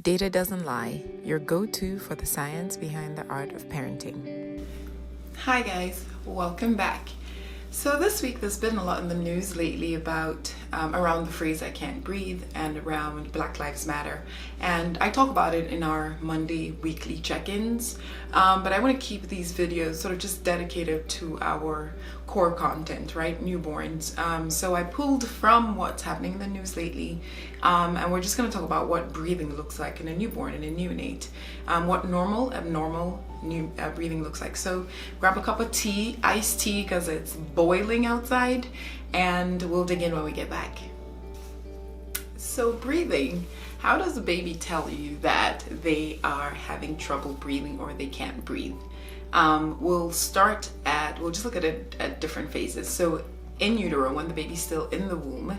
Data doesn't lie, your go-to for the science behind the art of parenting. Hi guys, welcome back. So this week there's been a lot in the news lately about around the phrase "I can't breathe" and around Black Lives Matter, and I talk about it in our Monday weekly check-ins, but I want to keep these videos sort of just dedicated to our core content, right? Newborns. So I pulled from what's happening in the news lately, and we're just going to talk about what breathing looks like in a newborn, in a neonate, what normal, abnormal breathing looks like. So grab a cup of tea, iced tea, because it's boiling outside, and we'll dig in when we get back. So breathing, how does a baby tell you that they are having trouble breathing or they can't breathe? We'll just look at it at different phases. So in utero, when the baby's still in the womb,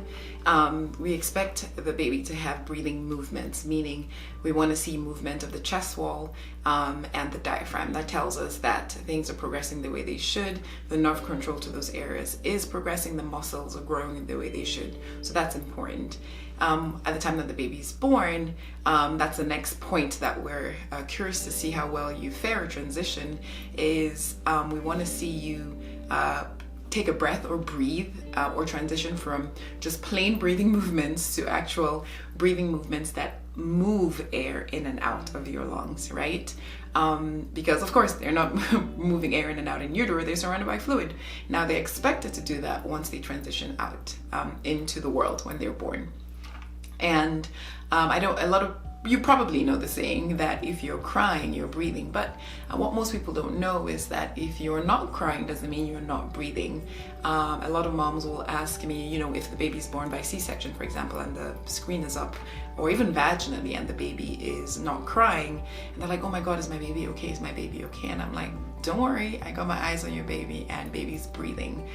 we expect the baby to have breathing movements, meaning we want to see movement of the chest wall and the diaphragm. That tells us that things are progressing the way they should. The nerve control to those areas is progressing. The muscles are growing the way they should. So that's important. At the time that the baby's born, that's the next point that we're curious to see how well you fare or transition is we want to see you take a breath or breathe or transition from just plain breathing movements to actual breathing movements that move air in and out of your lungs, right? Because of course they're not moving air in and out in utero, they're surrounded by fluid. Now they're expected to do that once they transition out into the world when they're born. And you probably know the saying that if you're crying, you're breathing. But what most people don't know is that if you're not crying doesn't mean you're not breathing. A lot of moms will ask me, if the baby's born by C-section, for example, and the screen is up, or even vaginally, and the baby is not crying, and they're like, oh my God, is my baby okay? Is my baby okay? And I'm like, don't worry, I got my eyes on your baby, and baby's breathing.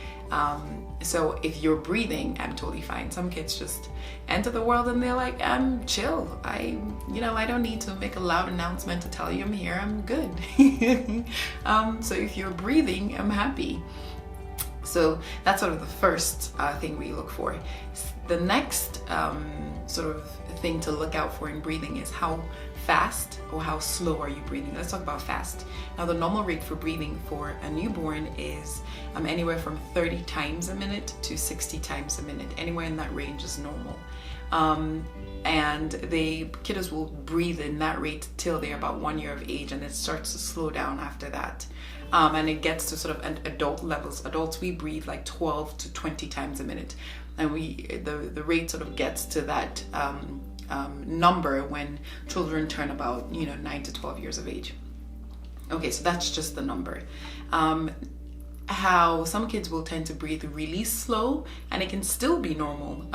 So if you're breathing, I'm totally fine. Some kids just enter the world and they're like, I'm chill. I don't need to make a loud announcement to tell you I'm here. I'm good. So if you're breathing, I'm happy. So that's sort of the first thing we look for. The next sort of thing to look out for in breathing is how fast or how slow are you breathing. Let's talk about fast. Now the normal rate for breathing for a newborn is anywhere from 30 times a minute to 60 times a minute. Anywhere in that range is normal. And kiddos will breathe in that rate till they're about 1 year of age, and it starts to slow down after that. And it gets to sort of adult levels. Adults, we breathe like 12 to 20 times a minute. And the rate sort of gets to that number when children turn about 9 to 12 years of age. Okay, so that's just the number. How some kids will tend to breathe really slow, and it can still be normal.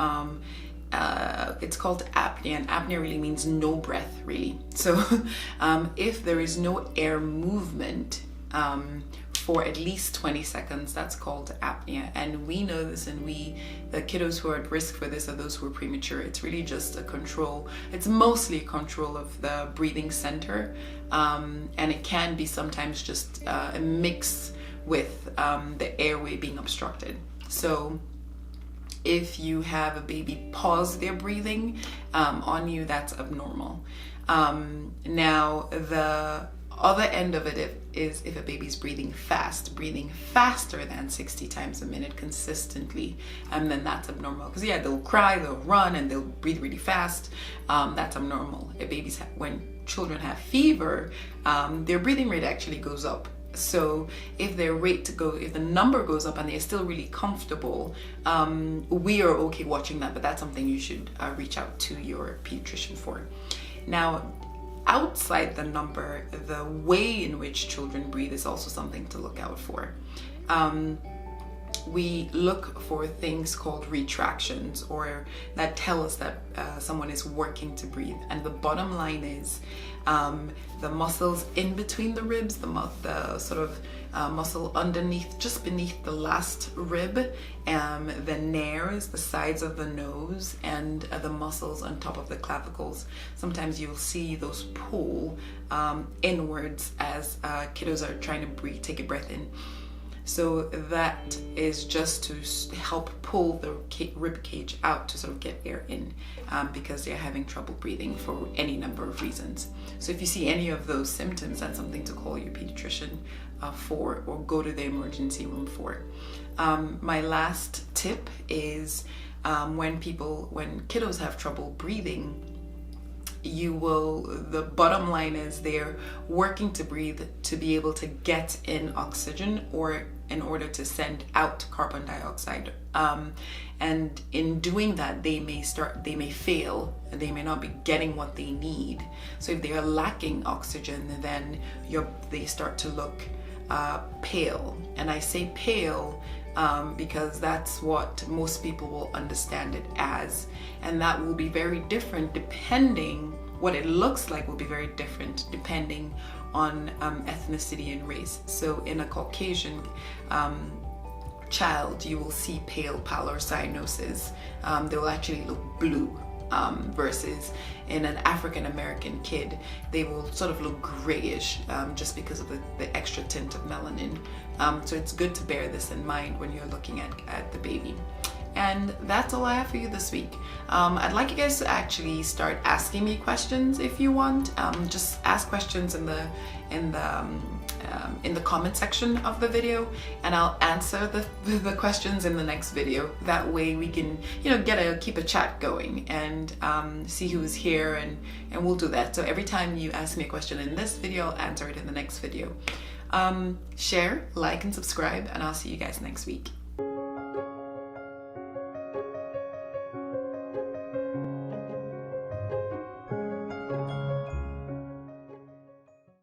It's called apnea, and apnea really means no breath, really. So if there is no air movement for at least 20 seconds, that's called apnea. And we know this, and the kiddos who are at risk for this are those who are premature. It's really just a control. It's mostly a control of the breathing center, and it can be sometimes just a mix with the airway being obstructed. So if you have a baby pause their breathing on you, that's abnormal. Now the other end of it is if a baby's breathing faster than 60 times a minute consistently, and then that's abnormal. Because they'll cry, they'll run, and they'll breathe really fast. That's abnormal. When children have fever, their breathing rate actually goes up. So if if the number goes up and they're still really comfortable, we are okay watching that, but that's something you should reach out to your pediatrician for. Now, outside the number, the way in which children breathe is also something to look out for. We look for things called retractions, or that tell us that someone is working to breathe. And the bottom line is the muscles in between the ribs, the sort of muscle underneath, just beneath the last rib, the nares, the sides of the nose, and the muscles on top of the clavicles. Sometimes you'll see those pull inwards as kiddos are trying to breathe, take a breath in. So that is just to help pull the rib cage out to sort of get air in, because they're having trouble breathing for any number of reasons. So if you see any of those symptoms, that's something to call your pediatrician for, or go to the emergency room for. My last tip is when kiddos have trouble breathing, the bottom line is they're working to breathe to be able to get in oxygen, or in order to send out carbon dioxide. And in doing that, they may fail, and they may not be getting what they need. So if they are lacking oxygen, then they start to look pale. And I say pale because that's what most people will understand it as, and that will be very different what it looks like will be very different depending on ethnicity and race. So in a Caucasian child, you will see pallor cyanosis. They will actually look blue, versus in an African American kid, they will sort of look grayish, just because of the extra tint of melanin. So it's good to bear this in mind when you're looking at the baby. And that's all I have for you this week. I'd like you guys to actually start asking me questions if you want. Just ask questions in the comment section of the video, and I'll answer the questions in the next video. That way we can, keep a chat going and see who's here, and we'll do that. So every time you ask me a question in this video, I'll answer it in the next video. Share, like, and subscribe, and I'll see you guys next week.